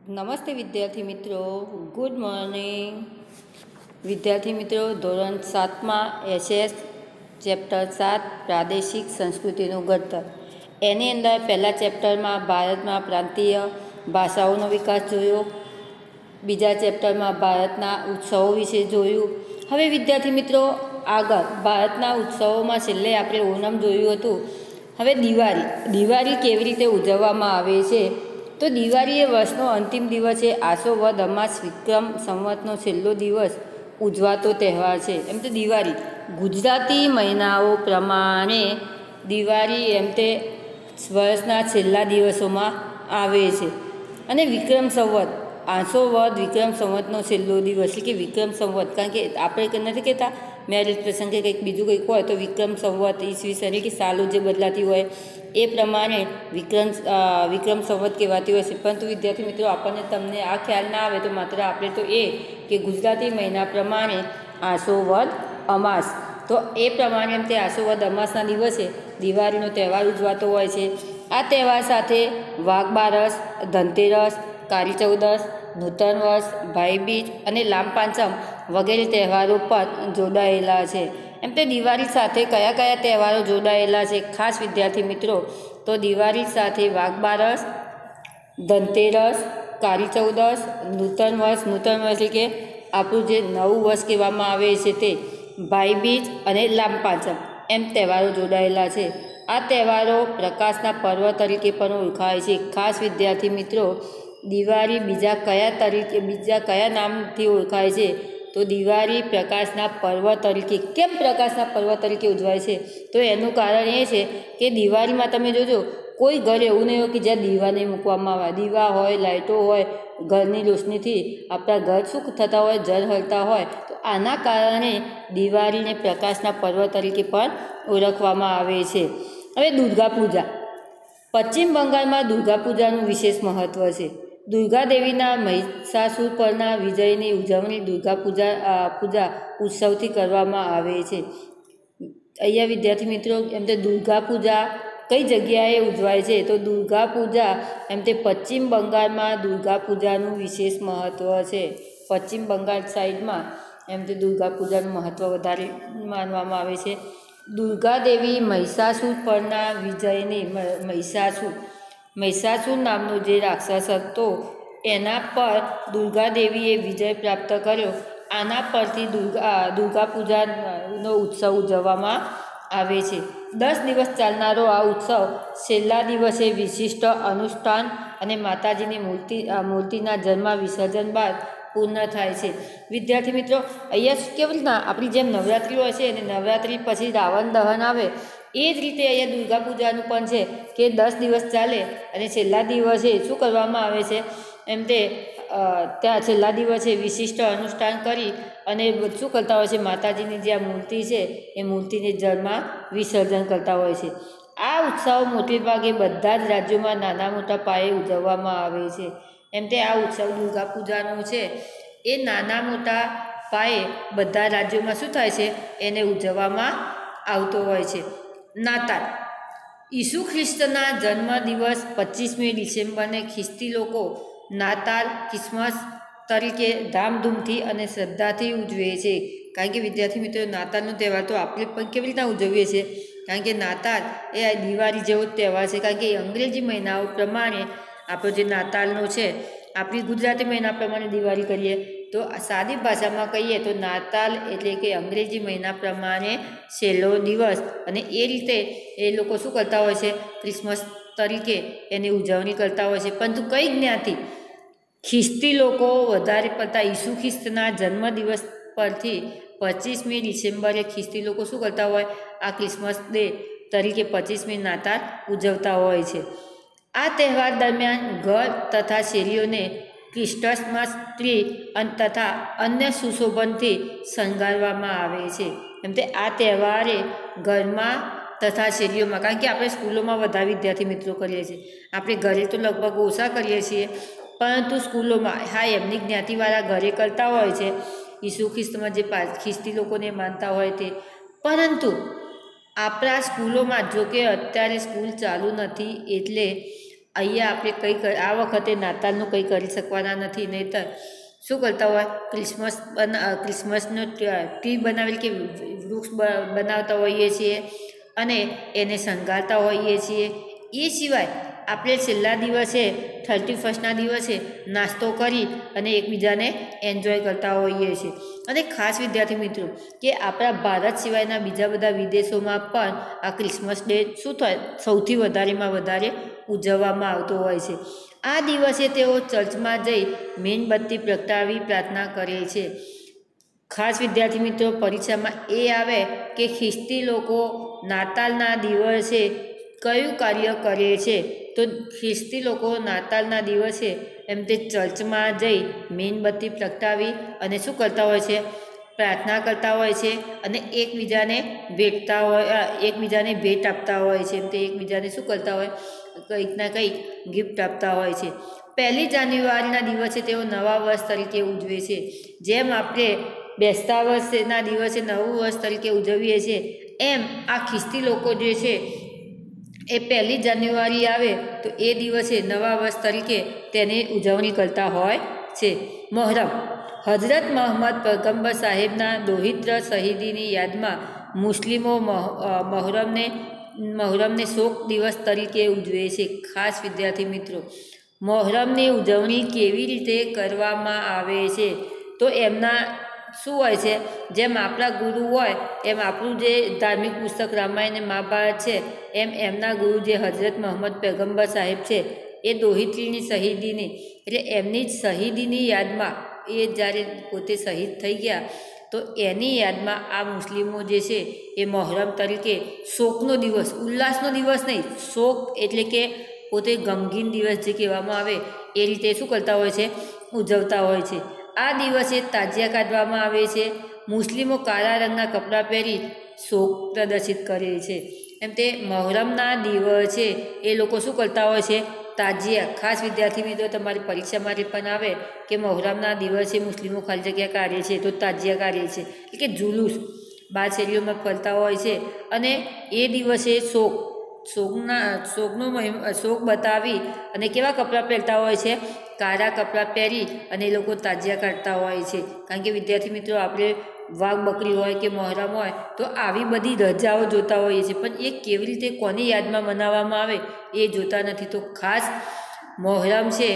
નમસ્તે વિદ્યાર્થી મિત્રો, ગુડ મોર્નિંગ. વિદ્યાર્થી મિત્રો, ધોરણ 7માં SS ચેપ્ટર 7 પ્રાદેશિક સંસ્કૃતિનું ઘડતર, એની અંદર પહેલા ચેપ્ટરમાં ભારતમાં પ્રાંતીય ભાષાઓનો વિકાસ જોયો, બીજા ચેપ્ટરમાં ભારતના ઉત્સવો વિશે જોયું. હવે વિદ્યાર્થી મિત્રો, આગળ ભારતના ઉત્સવોમાં છેલ્લે આપણે ઓણમ જોયું હતું. હવે દિવાળી કેવી રીતે ઉજવવામાં આવે છે? તો દિવાળી એ વર્ષનો અંતિમ દિવસ છે. આસો વદ અમાસ વિક્રમ સંવતનો છેલ્લો દિવસ ઉજવાતો તહેવાર છે. એમ તો દિવાળી ગુજરાતી મહિનાઓ પ્રમાણે દિવાળી એમ તે વર્ષના છેલ્લા દિવસોમાં આવે છે. અને વિક્રમ સંવત આસો વદ વિક્રમ સંવતનો છેલ્લો દિવસ એટલે કે વિક્રમ સંવત, કારણ કે આપણે નથી કહેતા મેરેજ પ્રસંગે કંઈક બીજું કંઈક હોય તો વિક્રમ સંવત ઈસવીસન એટલે કે સાલો જે બદલાતી હોય એ પ્રમાણે વિક્રમ સંવત કહેવાતી હોય છે. પરંતુ વિદ્યાર્થી મિત્રો, આપણને તમને આ ખ્યાલ ના આવે તો માત્ર આપણે તો એ કે ગુજરાતી મહિના પ્રમાણે આસો વદ અમાસ, તો એ પ્રમાણે એમ તે આસો વદ અમાસના દિવસે દિવાળીનો તહેવાર ઉજવાતો હોય છે. આ તહેવાર સાથે વાઘ બારસ, ધનતેરસ, કાળી ચૌદસ, નૂતન વર્ષ, ભાઈબીજ અને લાંબ પાંચમ વગેરે તહેવારો પણ જોડાયેલા છે. એમ તે દિવાળી સાથે કયા કયા તહેવારો જોડાયેલા છે ખાસ વિદ્યાર્થી મિત્રો? તો દિવાળી સાથે વાઘ બારસ, ધનતેરસ, કાળી ચૌદસ, નૂતન વર્ષ એટલે કે આપણું જે નવું વર્ષ કહેવામાં આવે છે તે, ભાઈબીજ અને લાંબ પાંચમ એમ તહેવારો જોડાયેલા છે. આ તહેવારો પ્રકાશના પર્વ તરીકે પણ ઓળખાય છે. ખાસ વિદ્યાર્થી મિત્રો, દિવાળી બીજા કયા નામથી ઓળખાય છે? તો દિવાળી પ્રકાશના પર્વ તરીકે. કેમ પ્રકાશના પર્વ તરીકે ઉજવાય છે? તો એનું કારણ એ છે કે દિવાળીમાં તમે જોજો, કોઈ ઘર એવું નહીં હોય કે જ્યાં દીવા નહીં મૂકવામાં આવે. દીવા હોય, લાઇટો હોય, ઘરની રોશનીથી આપણા ઘર શું થતા હોય, ઝળહળતા હોય. તો આના કારણે દિવાળીને પ્રકાશના પર્વ તરીકે પણ ઓળખવામાં આવે છે. હવે દુર્ગા પૂજા. પશ્ચિમ બંગાળમાં દુર્ગા પૂજાનું વિશેષ મહત્ત્વ છે. દુર્ગા દેવીના મહિષાસુર પરના વિજયની ઉજવણી દુર્ગા પૂજા ઉત્સવથી કરવામાં આવે છે. અહીંયા વિદ્યાર્થી મિત્રો, એમ તે દુર્ગા પૂજા કઈ જગ્યાએ ઉજવાય છે? તો દુર્ગા પૂજા એમ તે પશ્ચિમ બંગાળમાં દુર્ગા પૂજાનું વિશેષ મહત્ત્વ છે. પશ્ચિમ બંગાળ સાઈડમાં એમ તે દુર્ગા પૂજાનું મહત્ત્વ વધારે માનવામાં આવે છે. દુર્ગા દેવી મહિષાસુર પરના વિજયની મહિષાસુર નામનો જે રાક્ષસ હતો એના પર દુર્ગા દેવીએ વિજય પ્રાપ્ત કર્યો. આના પરથી દુર્ગા પૂજાનો ઉત્સવ ઉજવવામાં આવે છે. 10 દિવસ ચાલનારો આ ઉત્સવ છેલ્લા દિવસે વિશિષ્ટ અનુષ્ઠાન અને માતાજીની મૂર્તિના જન્મ વિસર્જન બાદ પૂર્ણ થાય છે. વિદ્યાર્થી મિત્રો, અહીંયા કેવી રીતના આપણી જેમ નવરાત્રિ હોય છે અને નવરાત્રિ પછી રાવણ દહન આવે, એ જ રીતે અહીંયા દુર્ગા પૂજાનું પણ છે કે 10 દિવસ ચાલે અને છેલ્લા દિવસે શું કરવામાં આવે છે? એમ તે ત્યાં છેલ્લા દિવસે વિશિષ્ટ અનુષ્ઠાન કરી અને શું કરતા હોય છે? માતાજીની જે આ મૂર્તિ છે એ મૂર્તિને જળમાં વિસર્જન કરતા હોય છે. આ ઉત્સવ મોટે ભાગે બધા જ રાજ્યોમાં નાના મોટા પાયે ઉજવવામાં આવે છે. એમ તે આ ઉત્સવ દુર્ગા પૂજાનો છે એ નાના મોટા પાયે બધા રાજ્યોમાં શું થાય છે? એને ઉજવવામાં આવતો હોય છે. નાતાલ. ઈસુ ખ્રિસ્તના જન્મદિવસ 25મી ડિસેમ્બરને ખ્રિસ્તી લોકો નાતાલ, ક્રિસમસ તરીકે ધામધૂમથી અને શ્રદ્ધાથી ઉજવે છે. કારણ કે વિદ્યાર્થી મિત્રો, નાતાલનો તહેવાર તો આપણે પણ કેવી રીતના ઉજવીએ છીએ? કારણ કે નાતાલ એ દિવાળી જેવો જ તહેવાર છે. કારણ કે અંગ્રેજી મહિનાઓ પ્રમાણે આપણો જે નાતાલનો છે, આપણી ગુજરાતી મહિના પ્રમાણે દિવાળી કરીએ તો સાદી ભાષામાં કહીએ તો નાતાલ એટલે કે અંગ્રેજી મહિના પ્રમાણે છેલ્લો દિવસ. અને એ રીતે એ લોકો શું કરતા હોય છે? ક્રિસમસ તરીકે એની ઉજવણી કરતા હોય છે. પરંતુ કઈ જ્ઞાતિ? ખ્રિસ્તી લોકો વધારે પડતા ઈસુ ખ્રિસ્તના જન્મદિવસ પરથી 25મી ડિસેમ્બરે ખ્રિસ્તી લોકો શું કરતા હોય? આ ક્રિસમસ ડે તરીકે 25મી નાતાલ ઉજવતા હોય છે. આ તહેવાર દરમિયાન ઘર તથા શેરીઓને ક્રિસમસ ટ્રી તથા અન્ય સુશોભનથી શણગારવામાં આવે છે. એમ તે આ તહેવારે ઘરમાં તથા શેરીઓમાં, કારણ કે આપણે સ્કૂલોમાં વધારે વિદ્યાર્થી મિત્રો કરીએ છીએ, આપણે ઘરે તો લગભગ ઓછા કરીએ છીએ, પરંતુ સ્કૂલોમાં હા એમની જ્ઞાતિવાળા ઘરે કરતા હોય છે ઈસુ ખ્રિસ્તમાં જે ખ્રિસ્તી લોકોને માનતા હોય તે. પરંતુ આપણા સ્કૂલોમાં, જો કે અત્યારે સ્કૂલ ચાલુ નથી એટલે અહીંયા આપણે આ વખતે નાતાલનું કંઈ કરી શકવાના નથી. નહીંતર શું કરતા હોય, ક્રિસમસનો ટ્રી બનાવેલ કે વૃક્ષ બનાવતા હોઈએ છીએ અને એને શણગારતા હોઈએ છીએ. એ સિવાય આપણે છેલ્લા દિવસે 31ના દિવસે નાસ્તો કરી અને એકબીજાને એન્જોય કરતા હોઈએ છીએ. અને ખાસ વિદ્યાર્થી મિત્રો કે આપણા ભારત સિવાયના બીજા બધા વિદેશોમાં પણ આ ક્રિસમસ ડે શું થાય, સૌથી વધારેમાં વધારે ઉજવવામાં આવતો હોય છે. આ દિવસે તેઓ ચર્ચમાં જઈ મીણબત્તી પ્રગટાવી પ્રાર્થના કરે છે. ખાસ વિદ્યાર્થી મિત્રો પરીક્ષામાં એ આવે કે ખ્રિસ્તી લોકો નાતાલના દિવસે કયું કાર્ય કરે છે, તો ખ્રિસ્તી લોકો નાતાલના દિવસે એમ તે ચર્ચમાં જઈ મીણબત્તી પ્રગટાવી અને શું કરતા હોય છે, પ્રાર્થના કરતા હોય છે અને એકબીજાને ભેટ આપતા હોય છે. એમ તે એકબીજાને શું કરતા હોય, કંઈક ના કંઈક ગિફ્ટ આપતા હોય છે. 1 જાન્યુઆરીના દિવસે તેઓ નવા વર્ષ તરીકે ઉજવે છે. જેમ આપણે બેસતા વર્ષના દિવસે નવું વર્ષ તરીકે ઉજવીએ છીએ, એમ આ ખ્રિસ્તી લોકો જે છે એ 1 જાન્યુઆરી આવે તો એ દિવસે નવા વર્ષ તરીકે તેની ઉજવણી કરતા હોય છે. મહોરમ, હઝરત મોહમ્મદ પયગંબર સાહેબના દોહિત્ર શહીદીની યાદમાં મુસ્લિમો મહોરમને શોક દિવસ તરીકે ઉજવે છે. ખાસ વિદ્યાર્થી મિત્રો મહોરમની ઉજવણી કેવી રીતે કરવામાં આવે છે, તો એમના શું હોય છે, જેમ આપણા ગુરુ હોય એમ આપણું જે ધાર્મિક પુસ્તક રામાયણ અને મહાભારત છે, એમ એમના ગુરુ જે હઝરત મોહમ્મદ પયગંબર સાહેબ છે એ દોહિત્રીની શહીદીની એટલે એમની જ શહીદીની યાદમાં, એ જ્યારે પોતે શહીદ થઈ ગયા તો એની યાદમાં આ મુસ્લિમો જે છે એ મહોરમ તરીકે શોકનો દિવસ, ઉલ્લાસનો દિવસ નહીં, શોક એટલે કે પોતે ગમગીન દિવસ જે કહેવામાં આવે એ રીતે શું કરતા હોય છે, ઉજવતા હોય છે. આ દિવસે તાજિયા કાઢવામાં આવે છે. મુસ્લિમો કાળા રંગના કપડાં પહેરી શોક પ્રદર્શિત કરે છે. એમ તે મહોરમના દિવસે એ લોકો શું કરતા હોય છે, તાજિયા. ખાસ વિદ્યાર્થી મિત્રો તમારી પરીક્ષા માટે પણ આવે કે મહોરમના દિવસે મુસ્લિમો ખાલી જગ્યા કાઢે છે તો તાજિયા કાઢે છે, એટલે કે જુલુસ બાર શેરીઓમાં ફરતા હોય છે અને એ દિવસે શોક બતાવી અને કેવા કપડાં પહેરતા હોય છે, કાળા કપડાં પહેરી અને એ લોકો તાજિયા કાઢતા હોય છે. કારણ કે વિદ્યાર્થી મિત્રો આપણે વાઘ બકરી હોય કે મહોરમ હોય તો આવી બધી રજાઓ જોતા હોઈએ છીએ, પણ એ કેવી રીતે કોની યાદમાં મનાવવામાં આવે એ જોતા નથી. તો ખાસ મહોરમ છે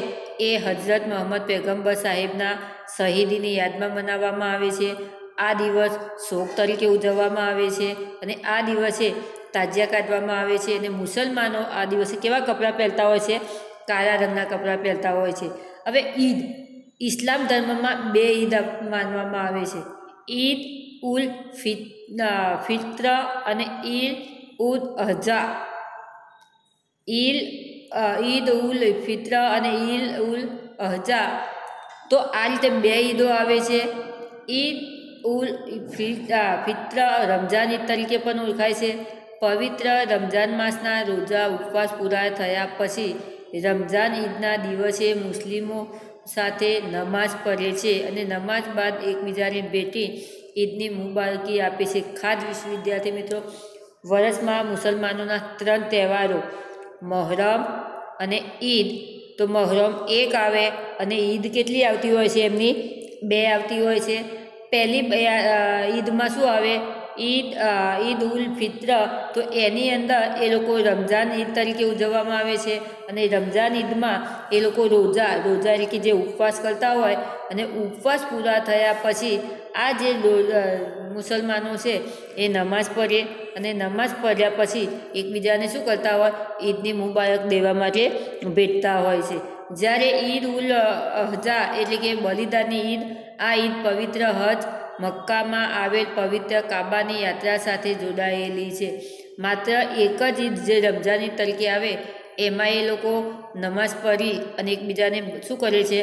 એ હઝરત મોહમ્મદ પયગંબર સાહેબના શહીદીની યાદમાં મનાવવામાં આવે છે. આ દિવસ શોક તરીકે ઉજવવામાં આવે છે અને આ દિવસે તાજિયા કાઢવામાં આવે છે. અને મુસલમાનો આ દિવસે કેવા કપડાં પહેરતા હોય છે, કાળા રંગના કપડાં પહેરતા હોય છે. હવે ઈદ, ઇસ્લામ ધર્મમાં 2 ઈદ માનવામાં આવે છે, ઈદ ઉલ ફિત્ર અને ઈદ ઉલ અઝા. ઈદ ઉલ ફિત્ર અને ઈદ ઉલ અઝા, તો આ રીતે 2 ઈદો આવે છે. ઈદ ઉલ ફિત્ર રમઝાન ઈદ તરીકે પણ ઓળખાય છે. પવિત્ર રમઝાન માસના રોજા ઉપવાસ પૂરા થયા પછી રમઝાન ઈદના દિવસે મુસ્લિમો સાથે નમાઝ પઢે છે અને નમાઝ બાદ એકબીજાને ભેટી ઈદની મુબારકી આપે છે. ખાસ વિદ્યાર્થી મિત્રો વર્ષમાં મુસલમાનોના 3 તહેવારો મહોરમ અને ઈદ. તો મહોરમ 1 આવે અને ઈદ કેટલી આવતી હોય છે, એમની 2 આવતી હોય છે. પહેલી ઈદમાં શું આવે, ઈદ ઉલ ફિત્ર, તો એની અંદર એ લોકો રમઝાન ઈદ તરીકે ઉજવવામાં આવે છે અને રમઝાન ઈદમાં એ લોકો રોજા એટલે કે જે ઉપવાસ કરતા હોય અને ઉપવાસ પૂરા થયા પછી આ જે મુસલમાનો છે એ નમાઝ પઢે અને નમાઝ પઢ્યા પછી એકબીજાને શું કરતા હોય, ઈદની મુબારક દેવા માટે ભેટતા હોય છે. જ્યારે ઈદ ઉલ અઝા એટલે કે બલિદાનની ઈદ, આ ઈદ પવિત્ર હજ મક્કામાં આવેલ પવિત્ર કાબાની યાત્રા સાથે જોડાયેલી છે. માત્ર એક જ ઈદ જે રમઝાન ઈદ તરીકે આવે એમાં એ લોકો નમાઝ પઢી અને એકબીજાને શું કરે છે,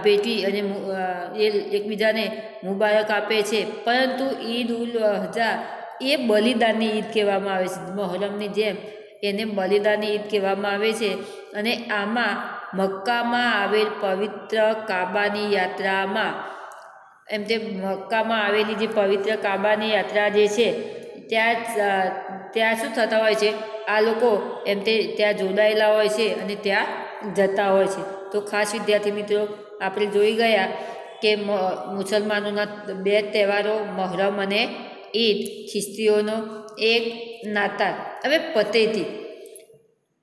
ભેટી અને એકબીજાને મુબારક આપે છે. પરંતુ ઈદ ઉલ અઝા એ બલિદાનની ઈદ કહેવામાં આવે છે. મહોરમની જેમ એને બલિદાનની ઈદ કહેવામાં આવે છે અને આમાં મક્કામાં આવેલ પવિત્ર કાબાની યાત્રામાં, એમ તે મક્કામાં આવેલી જે પવિત્ર કાબાની યાત્રા જે છે ત્યાં શું થતા હોય છે, આ લોકો એમ તે ત્યાં જોડાયેલા હોય છે અને ત્યાં જતા હોય છે. તો ખાસ વિદ્યાર્થી મિત્રો આપણે જોઈ ગયા કે મુસલમાનોના 2 તહેવારો મહોરમ અને ઈદ, ખ્રિસ્તીઓનો એક નાતાલ. હવે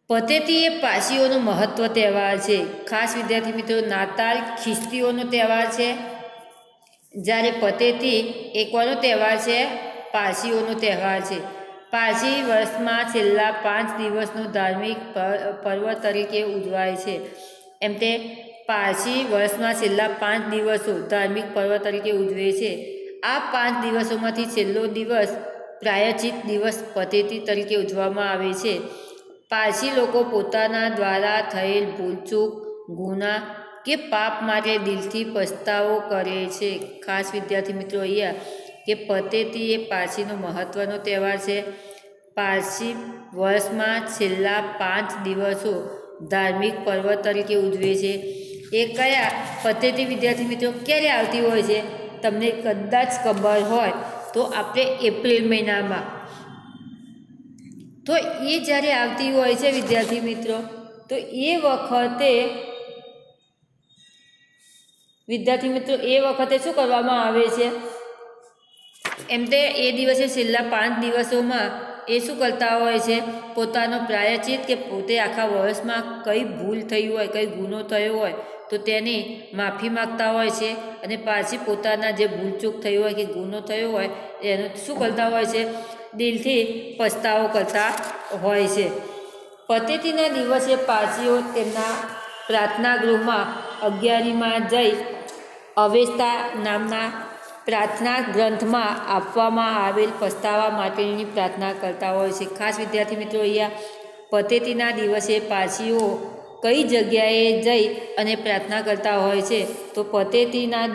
પતેતી એ પારસીઓનો મહત્વ તહેવાર છે. ખાસ વિદ્યાર્થી મિત્રો નાતાલ ખ્રિસ્તીઓનો તહેવાર છે, જ્યારે પતેતી એ કોનો તહેવાર છે? પારસીઓનો તહેવાર છે. પારસી વર્ષમાં છેલ્લા 5 દિવસનો ધાર્મિક પર્વ તરીકે ઉજવાય છે. એમ તે પારસી વર્ષમાં છેલ્લા 5 દિવસો ધાર્મિક પર્વ તરીકે ઉજવે છે. આ 5 દિવસોમાંથી છેલ્લો દિવસ પ્રાયશ્ચિત દિવસ પતેતી તરીકે ઉજવવામાં આવે છે. પારસી લોકો પોતાના દ્વારા થયેલ ભૂલચૂક, ગુના કે પાપ માટે દિલથી પસ્તાવો કરે છે. ખાસ વિદ્યાર્થી મિત્રો અહીંયા કે પતેતી એ પારસીનો મહત્ત્વનો તહેવાર છે. પારસી વર્ષમાં છેલ્લા 5 દિવસો ધાર્મિક પર્વ તરીકે ઉજવે છે. એ કયા પતેતી વિદ્યાર્થી મિત્રો ક્યારે આવતી હોય છે? તમને કદાચ ખબર હોય તો આપણે એપ્રિલ મહિનામાં, તો એ જ્યારે આવતી હોય છે વિદ્યાર્થી મિત્રો, તો એ વખતે વિદ્યાર્થી મિત્રો શું કરવામાં આવે છે? એમ તે એ દિવસે છેલ્લા 5 દિવસોમાં એ શું કરતા હોય છે? પોતાનો પ્રાયશ્ચિત કે પોતે આખા વર્ષમાં કઈ ભૂલ થઈ હોય, કઈ ગુનો થયો હોય તો તેની માફી માગતા હોય છે. અને પાછી પોતાના જે ભૂલચૂક થઈ હોય કે ગુનો થયો હોય એનો શું કરતા હોય છે? દિલથી પસ્તાવો કરતા હોય છે. પતેતીના દિવસે પારસીઓ તેમના પ્રાર્થના ગૃહમાં 11માં જઈ અવેસ્તા નામના પ્રાર્થના ગ્રંથમાં આપવામાં આવેલ પસ્તાવા માટેની પ્રાર્થના કરતા હોય છે. ખાસ વિદ્યાર્થી મિત્રો અહીંયા પતેતીના દિવસે પારસીઓ કઈ જગ્યાએ જઈ અને પ્રાર્થના કરતા હોય છે? તો પતેતીના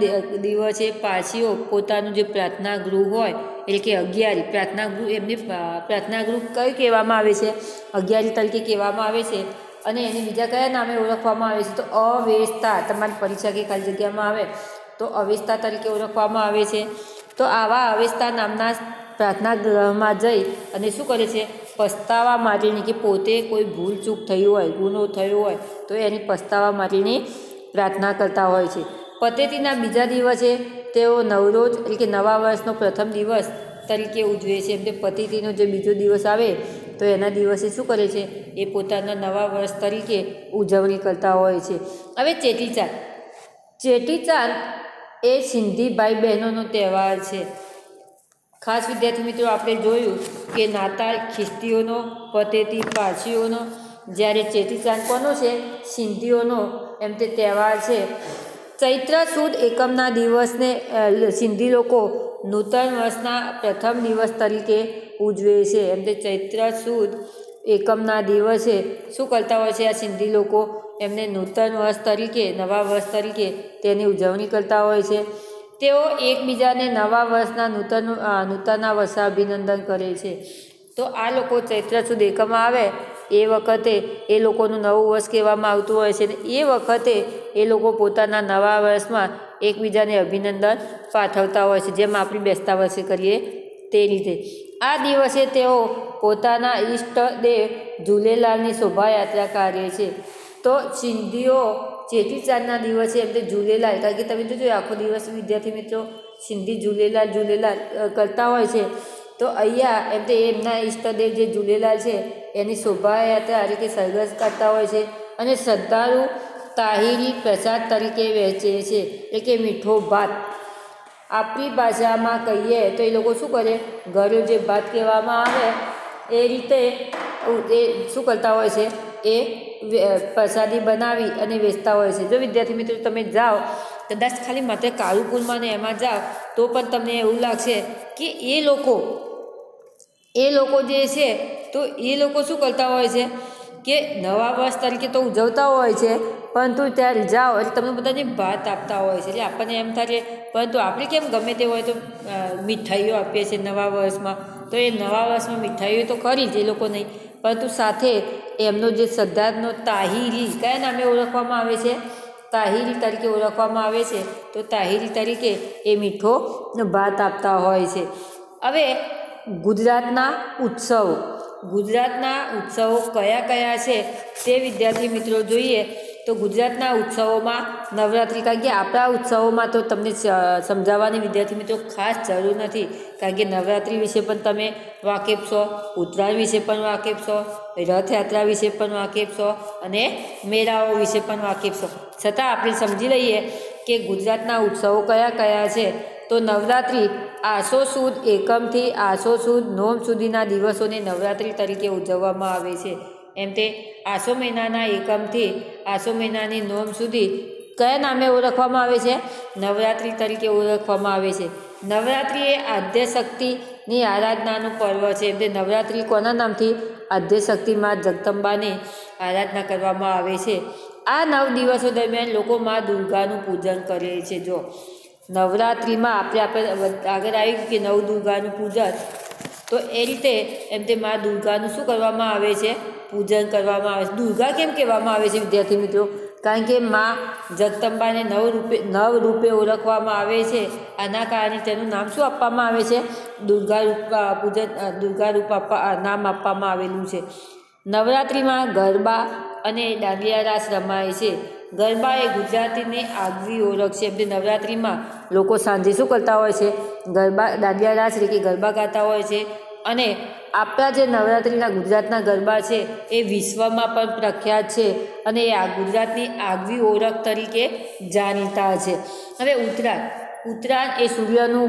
દિવસે પારસીઓ પોતાનું જે પ્રાર્થના ગૃહ હોય, એટલે કે અગિયારી પ્રાર્થના ગૃહ, એમની પ્રાર્થના ગૃહ કઈ કહેવામાં આવે છે? અગિયારી તરીકે કહેવામાં આવે છે. અને એને બીજા કયા નામે ઓળખવામાં આવે છે? તો અવેસ્તા. તમારી પરીક્ષા કે ખાલી જગ્યામાં આવે તો અવેસ્તા તરીકે ઓળખવામાં આવે છે. તો આવા અવેસ્તા નામના પ્રાર્થના ગૃહમાં જઈ અને શું કરે છે? પસ્તાવા માટેની, કે પોતે કોઈ ભૂલ ચૂક થઈ હોય, ગુનો થયો હોય તો એની પસ્તાવા માટેની પ્રાર્થના કરતા હોય છે. પતેતીના બીજા દિવસે તેઓ નવરોજ એટલે કે નવા વર્ષનો પ્રથમ દિવસ તરીકે ઉજવે છે. એમ કે પતેતીનો જે બીજો દિવસ આવે તો એના દિવસે શું કરે છે? એ પોતાના નવા વર્ષ તરીકે ઉજવણી કરતા હોય છે. હવે ચેટીચાંદ એ સિંધી ભાઈ બહેનોનો તહેવાર છે. ખાસ વિદ્યાર્થી મિત્રો આપણે જોયું કે નાતાલ ખ્રિસ્તીઓનો, પતેતી પારસીઓનો, જ્યારે ચેટીચાંદ કોનો છે? સિંધીઓનો એમ તે તહેવાર છે. ચૈત્ર સુદ એકમના દિવસને સિંધી લોકો નૂતન વર્ષના પ્રથમ દિવસ તરીકે ઉજવે છે. એમ તે ચૈત્ર સુદ એકમના દિવસે શું કરતા હોય છે? આ સિંધી લોકો એમને નૂતન વર્ષ તરીકે, નવા વર્ષ તરીકે તેની ઉજવણી કરતા હોય છે. તેઓ એકબીજાને નવા વર્ષના નૂતનના વર્ષે અભિનંદન કરે છે. તો આ લોકો ચૈત્ર સુદ એકમ આવે એ વખતે એ લોકોનું નવું વર્ષ કહેવામાં આવતું હોય છે. એ વખતે એ લોકો પોતાના નવા વર્ષમાં એકબીજાને અભિનંદન પાઠવતા હોય છે, જેમ આપણે બેસતા વર્ષે કરીએ તે રીતે. આ દિવસે તેઓ પોતાના ઈષ્ટદેવ ઝૂલેલાલની શોભાયાત્રા કાઢે છે. તો સિંધીઓ ચેટીચાંદના દિવસે એમ તે ઝૂલેલાલ, કારણ કે તમે જોજો આખો દિવસ વિદ્યાર્થી મિત્રો સિંધી ઝૂલેલાલ કરતા હોય છે. તો અહીંયા એમ તે એમના ઈષ્ટદેવ જે ઝૂલેલાલ છે એની શોભાયાત્રા એટલે કે સરઘસ કાઢતા હોય છે. અને શ્રદ્ધાળુ તાહીરી પ્રસાદ તરીકે વહેંચે છે, એટલે કે મીઠો ભાત. આપણી ભાષામાં કહીએ તો એ લોકો શું કરે? ઘરે જે ભાત કહેવામાં આવે એ રીતે એ શું કરતા હોય છે? એ પ્રસાદી બનાવી અને વેચતા હોય છે. જો વિદ્યાર્થી મિત્રો તમે જાઓ કદાચ ખાલી માત્ર કાળુપુરમાં ને એમાં જાઓ તો પણ તમને એવું લાગશે કે એ લોકો જે છે તો એ લોકો શું કરતા હોય છે કે નવા વર્ષ તરીકે તો ઉજવતા હોય છે, પરંતુ ત્યારે જાઓ એટલે તમને બધાને ભાત આપતા હોય છે. એટલે આપણને એમ થાય છે, પરંતુ આપણે કેમ ગમે તે હોય તો મીઠાઈઓ આપીએ છીએ નવા વર્ષમાં, તો એ નવા વર્ષમાં મીઠાઈઓ તો કરી જ એ લોકો નહીં, પરંતુ સાથે એમનો જે શ્રદ્ધાનો તાહીરી કયા નામે ઓળખવામાં આવે છે? તાહીરી તરીકે ઓળખવામાં આવે છે. તો તાહીરી તરીકે એ મીઠો ભાત આપતા હોય છે. હવે ગુજરાતના ઉત્સવો. ગુજરાતના ઉત્સવો કયા કયા છે તે વિદ્યાર્થી મિત્રો જોઈએ તો ગુજરાતના ઉત્સવોમાં નવરાત્રિ, કારણ કે આપણા ઉત્સવોમાં તો તમને સમજાવવાની વિદ્યાર્થી મિત્રો ખાસ જરૂર નથી, કારણ કે નવરાત્રિ વિશે પણ તમે વાકેફ છો, ઉત્તરાયણ વિશે પણ વાકેફ છો, રથયાત્રા વિશે પણ વાકેફ છો અને મેળાઓ વિશે પણ વાકેફ છો. છતાં આપણે સમજી લઈએ કે ગુજરાતના ઉત્સવો કયા કયા છે. તો નવરાત્રિ આસો સુદ એકમથી આસો સુદ નોમ સુધીના દિવસોને નવરાત્રિ તરીકે ઉજવવામાં આવે છે. એમ તે આસો મહિનાના એકમથી આસો મહિનાની નોમ સુધી કયા નામે ઓળખવામાં આવે છે? નવરાત્રિ તરીકે ઓળખવામાં આવે છે. નવરાત્રિ એ આદ્યશક્તિની આરાધનાનું પર્વ છે. એમ તે નવરાત્રિ કોના નામથી? આદ્યશક્તિ માં જગદંબાની આરાધના કરવામાં આવે છે. આ 9 દિવસો દરમિયાન લોકો મા દુર્ગાનું પૂજન કરે છે. જો નવરાત્રિમાં આપણે આગળ આવ્યું કે નવ દુર્ગાનું પૂજન, તો એ રીતે એમ તે મા દુર્ગાનું શું કરવામાં આવે છે? પૂજન કરવામાં આવે છે. દુર્ગા કેમ કહેવામાં આવે છે વિદ્યાર્થી મિત્રો? કારણ કે મા જગદંબાને નવ રૂપે ઓળખવામાં આવે છે. આના કારણે તેનું નામ શું આપવામાં આવે છે? દુર્ગા રૂપ નામ આપવામાં આવેલું છે. નવરાત્રિમાં ગરબા અને દાંડિયા રાસ રમાય છે. ગરબા એ ગુજરાતીની આગવી ઓળખ છે. એમ તે નવરાત્રિમાં લોકો સાંજે શું કરતા હોય છે? ગરબા, દાંડિયા રાસ એટલે કે ગરબા ગાતા હોય છે. અને આપણા જે નવરાત્રિના ગુજરાતના ગરબા છે એ વિશ્વમાં પણ પ્રખ્યાત છે અને એ આ ગુજરાતની આગવી ઓળખ તરીકે જાણીતા છે. હવે ઉત્તરાયણ એ સૂર્યનું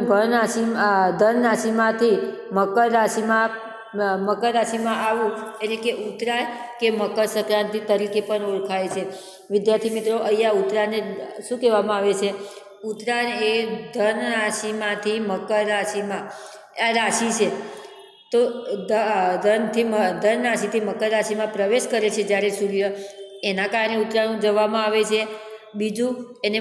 ધન રાશિમાંથી મકર રાશિમાં આવવું એટલે કે ઉત્તરાયણ કે મકર સંક્રાંતિ તરીકે પણ ઓળખાય છે. વિદ્યાર્થી મિત્રો, અહીંયા ઉત્તરાયણને શું કહેવામાં આવે છે? ઉત્તરાયણ એ ધન રાશિમાંથી મકર રાશિમાં આ રાશિ છે, તો ધન રાશિથી મકર રાશિમાં પ્રવેશ કરે છે જ્યારે સૂર્ય, એના કારણે ઉત્તરાયણ ઉજવવામાં આવે છે. બીજું, એને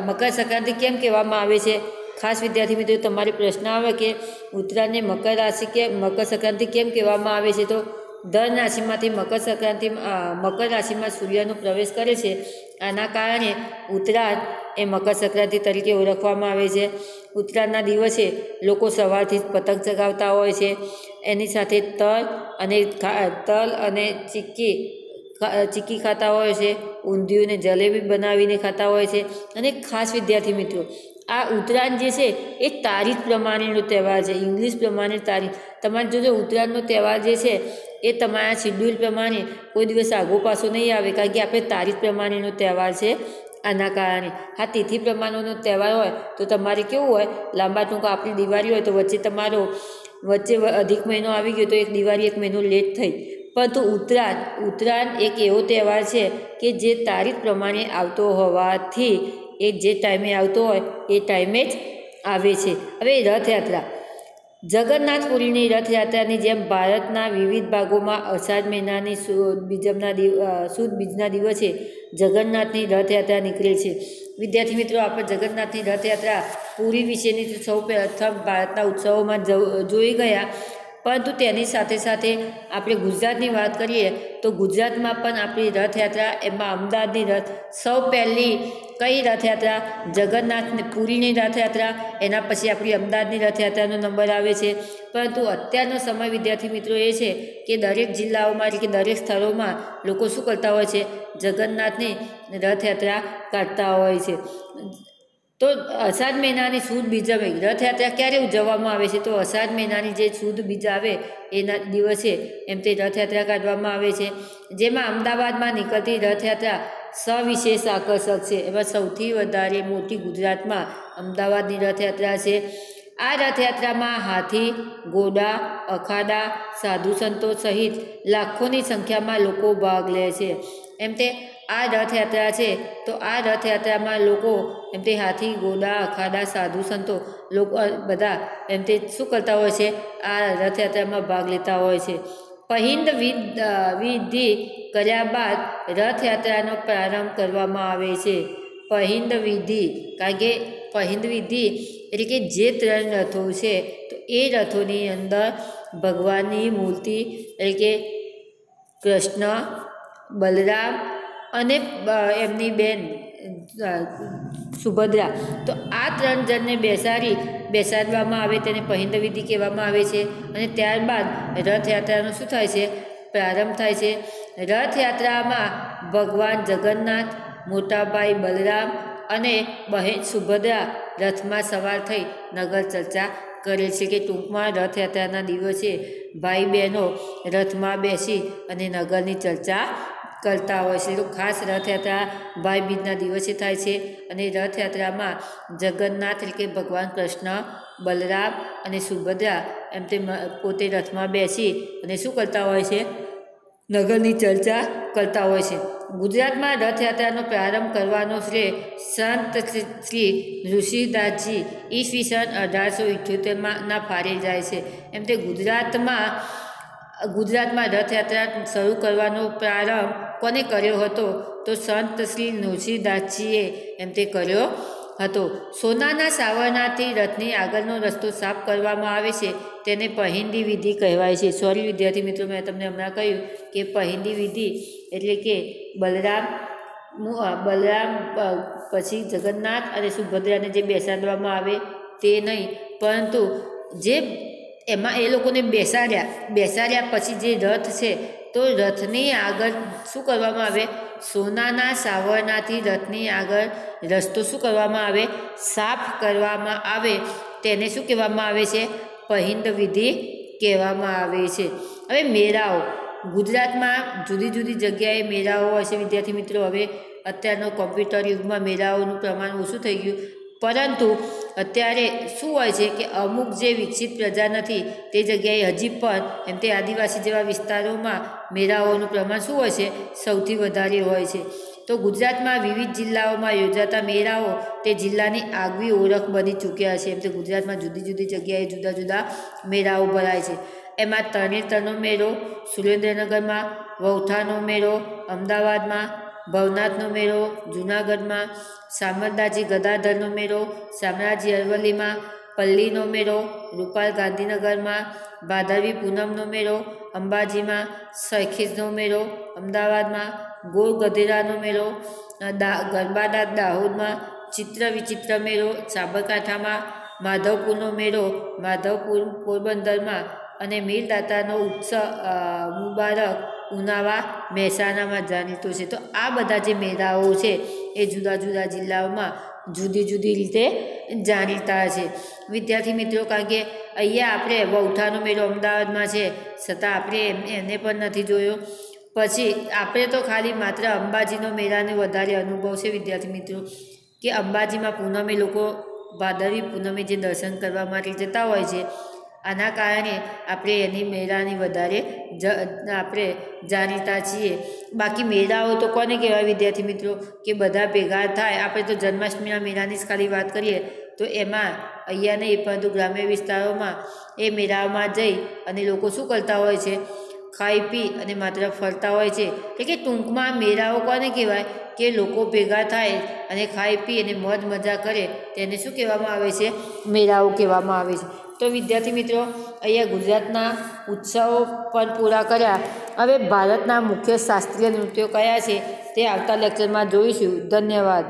મકર સંક્રાંતિ કેમ કહેવામાં આવે છે? ખાસ વિદ્યાર્થી મિત્રો તમારે પ્રશ્ન આવે કે ઉત્તરાયણને મકર સંક્રાંતિ કેમ કહેવામાં આવે છે? તો ધન રાશિમાંથી મકર રાશિમાં સૂર્યનો પ્રવેશ કરે છે, આના કારણે ઉત્તરાયણ એ મકર સંક્રાંતિ તરીકે ઓળખવામાં આવે છે. ઉત્તરાયણના દિવસે લોકો સવારથી જ પતંગ ચગાવતા હોય છે. એની સાથે તલ અને ચીક્કી ખાતા હોય છે. ઊંધિયું ને જલેબી બનાવીને ખાતા હોય છે. અને ખાસ વિદ્યાર્થી મિત્રો, આ ઉત્તરાયણ જે છે એ તારીખ પ્રમાણેનો તહેવાર છે. ઇંગ્લિશ પ્રમાણે તારીખ તમારે જોજો, ઉત્તરાયણનો તહેવાર જે છે એ તમારા શિડ્યુલ પ્રમાણે કોઈ દિવસ આગો પાછો નહીં આવે, કારણ કે આપણે તારીખ પ્રમાણેનો તહેવાર છે. આના કારણે હા, તિથિ પ્રમાણેનો તહેવાર હોય તો તમારે કેવું હોય? લાંબા ટૂંકા આપણી દિવાળી હોય તો વચ્ચે અધિક મહિનો આવી ગયો તો એક દિવાળી 1 મહિનો લેટ થઈ. પરંતુ ઉત્તરાયણ એક એવો તહેવાર છે કે જે તારીખ પ્રમાણે આવતો હોવાથી એ જે ટાઈમે આવતો હોય એ ટાઈમે જ આવે છે. હવે રથયાત્રા, જગન્નાથપુરીની રથયાત્રાની જેમ ભારતના વિવિધ ભાગોમાં અષાઢ મહિનાની સુદ બીજના દિવસે જગન્નાથની રથયાત્રા નીકળે છે. વિદ્યાર્થી મિત્રો, આપણે જગન્નાથની રથયાત્રા પુરી વિશેની સૌ પ્રથમ ભારતના ઉત્સવોમાં જોઈ ગયા, પરંતુ તેની સાથે સાથે આપણે ગુજરાતની વાત કરીએ તો ગુજરાતમાં પણ આપણી રથયાત્રા, એમાં અમદાવાદની સૌ પહેલી કઈ રથયાત્રા? પુરીની રથયાત્રા, એના પછી આપણી અમદાવાદની રથયાત્રાનો નંબર આવે છે. પરંતુ અત્યારનો સમય વિદ્યાર્થી મિત્રો એ છે કે દરેક જિલ્લાઓમાં એટલે કે દરેક સ્થળોમાં લોકો શું કરતા હોય છે? જગન્નાથની રથયાત્રા કાઢતા હોય છે. તો અષાઢ મહિનાની સુદ બીજમે રથયાત્રા ક્યારે ઉજવવામાં આવે છે? તો અષાઢ મહિનાની જે સુદ બીજ આવે એના દિવસે એમ તે રથયાત્રા કાઢવામાં આવે છે. જેમાં અમદાવાદમાં નીકળતી રથયાત્રા સવિશેષ આકર્ષક છે. એમાં સૌથી વધારે મોટી ગુજરાતમાં અમદાવાદની રથયાત્રા છે. આ રથયાત્રામાં હાથી, ઘોડા, અખાડા, સાધુ સંતો સહિત લાખોની સંખ્યામાં લોકો ભાગ લે છે. એમ તે આ રથયાત્રા છે, તો આ રથયાત્રામાં લોકો એમ તે હાથી, ઘોડા, અખાડા, સાધુ સંતો લોકો બધા એમ તે શું કરતા હોય છે? આ રથયાત્રામાં ભાગ લેતા હોય છે. પહિંદ વિધિ કર્યા બાદ રથયાત્રાનો પ્રારંભ કરવામાં આવે છે. પહિંદ વિધિ, કારણ કે પહિંદ વિધિ એટલે કે જે 3 રથો છે તો એ રથોની અંદર ભગવાનની મૂર્તિ એટલે કે કૃષ્ણ, બલરામ અને એમની બેન સુભદ્રા. તો આ 3 જણને બેસાડવામાં આવે, તેને પહિંદ વિધિ કહેવામાં આવે છે. અને ત્યારબાદ રથયાત્રાનો શું થાય છે? પ્રારંભ થાય છે. રથયાત્રામાં ભગવાન જગન્નાથ, મોટાભાઈ બલરામ અને બહેન સુભદ્રા રથમાં સવાર થઈ નગર ચર્ચા કરે છે કે ટૂંકમાં રથયાત્રાના દિવસે ભાઈ બહેનો રથમાં બેસી અને નગરની ચર્ચા કરતા હોય છે. તો ખાસ રથયાત્રા ભાઈ બીજના દિવસે થાય છે. અને રથયાત્રામાં જગન્નાથ એટલે કે ભગવાન કૃષ્ણ, બલરામ અને સુભદ્રા એમ તે પોતે રથમાં બેસી અને શું કરતા હોય છે? નગરની ચર્ચા કરતા હોય છે. ગુજરાતમાં રથયાત્રાનો પ્રારંભ કરવાનો શ્રેય સંત શ્રી ઋષિદાસજી ઈસવીસન 1878 ફાળે જાય છે. એમ તે ગુજરાતમાં રથયાત્રા શરૂ કરવાનો પ્રારંભ કોને કર્યો હતો? તો સંત શ્રી ઋષિદાસજીએ એમ તે કર્યો હતો. સોનાના સાવરણાથી રથની આગળનો રસ્તો સાફ કરવામાં આવે છે, તેને પહિંદી વિધિ કહેવાય છે. સોરી વિદ્યાર્થી મિત્રો, મેં તમને હમણાં કહ્યું કે પહિંદી વિધિ એટલે કે બલરામ પછી જગન્નાથ અને સુભદ્રાને જે બેસાડવામાં આવે તે નહીં, પરંતુ જે એમાં એ લોકોને બેસાડ્યા પછી જે રથ છે તો રથની આગળ શું કરવામાં આવે? સોનાના સાવરણાથી રથની આગળ રસ્તો શું કરવામાં આવે? સાફ કરવામાં આવે. તેને શું કહેવામાં આવે છે? પહિંદ વિધિ કહેવામાં આવે છે. હવે મેળાઓ, ગુજરાતમાં જુદી જુદી જગ્યાએ મેળાઓ હોય છે વિદ્યાર્થી મિત્રો. હવે અત્યારનો કોમ્પ્યુટર યુગમાં મેળાઓનું પ્રમાણ ઓછું થઈ ગયું, પરંતુ અત્યારે શું હોય છે કે અમુક જે વિકસિત પ્રજા નથી તે જગ્યાએ હજી પણ એમ તે આદિવાસી જેવા વિસ્તારોમાં મેળાઓનું પ્રમાણ શું હોય છે? સૌથી વધારે હોય છે. તો ગુજરાતમાં વિવિધ જિલ્લાઓમાં યોજાતા મેળાઓ તે જિલ્લાની આગવી ઓળખ બની ચૂક્યા છે. એમ તો ગુજરાતમાં જુદી જુદી જગ્યાએ જુદા જુદા મેળાઓ ભરાય છે. એમાં તરણેતરનો મેળો સુરેન્દ્રનગરમાં, વૌઠાનો મેળો અમદાવાદમાં, ભવનાથનો મેળો જૂનાગઢમાં, શામળદાજી ગદાધરનો મેળો શામળાજી અરવલ્લીમાં, પલ્લીનો મેળો રૂપાલ ગાંધીનગરમાં, ભાદરવી પૂનમનો મેળો અંબાજીમાં, સૈખીજનો મેળો અમદાવાદમાં, ગોળ ગધેરાનો મેળો ગરબાડા દાહોદમાં, ચિત્ર વિચિત્ર મેળો સાબરકાંઠામાં, માધવપુરનો મેળો માધવપુર પોરબંદરમાં અને મીરદાતાનો ઉત્સવ મુબારક ઉનાવા મહેસાણામાં જાણીતો છે. તો આ બધા જે મેળાઓ છે એ જુદા જુદા જિલ્લાઓમાં જુદી જુદી રીતે જાણીતા છે વિદ્યાર્થી મિત્રો. કારણ કે અહીંયા આપણે વૌઠાનો મેળો અમદાવાદમાં છે, છતાં આપણે એને પણ નથી જોયો. પછી આપણે તો ખાલી માત્ર અંબાજીનો મેળાને વધારે અનુભવ છે વિદ્યાર્થી મિત્રો, કે અંબાજીમાં પૂનમે લોકો ભાદરવી પૂનમે જે દર્શન કરવા માટે જતા હોય છે, આના કારણે આપણે એની મેળાની વધારે આપણે જાણીતા છીએ. બાકી મેળાઓ તો કોને કહેવાય વિદ્યાર્થી મિત્રો, કે બધા ભેગા થાય. આપણે તો જન્માષ્ટમીના મેળાની જ ખાલી વાત કરીએ તો એમાં અહીંયા નહીં પરંતુ ગ્રામ્ય વિસ્તારોમાં એ મેળાઓમાં જઈ અને લોકો શું કરતા હોય છે? ખાઈ પી અને માત્ર ફરતા હોય છે. એટલે કે ટૂંકમાં મેળાઓ કોને કહેવાય? કે લોકો ભેગા થાય અને ખાઈ પી અને મોજ મજા કરે, તેને શું કહેવામાં આવે છે? મેળાઓ કહેવામાં આવે છે. તો વિદ્યાર્થી મિત્રો, અહીંયા ગુજરાતના ઉત્સવો પણ પૂરા કર્યા. હવે ભારતના મુખ્ય શાસ્ત્રીય નૃત્યો કયા છે તે આવતા લેક્ચરમાં જોઈશું. ધન્યવાદ.